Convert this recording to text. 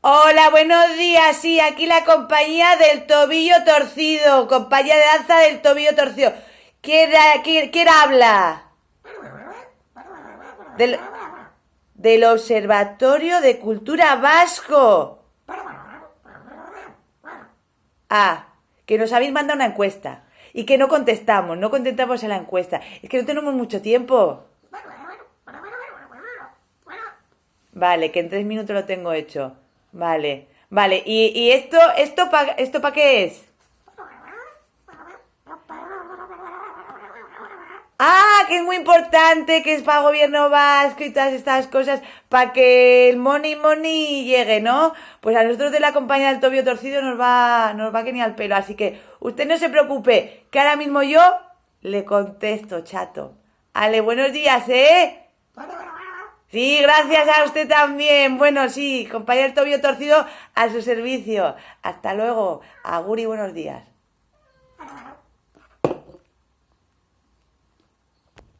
Hola, buenos días. Sí, aquí la compañía del tobillo torcido. Compañía de danza del tobillo torcido. ¿Quién habla? Del, del Observatorio de Cultura Vasco. Ah, que nos habéis mandado una encuesta. Y que no contestamos a la encuesta. Es que no tenemos mucho tiempo. Vale, que en 3 minutos lo tengo hecho. Vale, vale. ¿Y esto pa qué es? Ah, que es muy importante, que es para gobierno vasco y todas estas cosas, para que el money llegue, ¿no? Pues a nosotros de la compañía del Tobio Torcido nos va que ni al pelo, así que usted no se preocupe, que ahora mismo yo le contesto, chato. Ale, buenos días, ¿eh? Sí, gracias a usted también. Bueno, sí, compañía del Tobio Torcido a su servicio. Hasta luego. Agur y buenos días.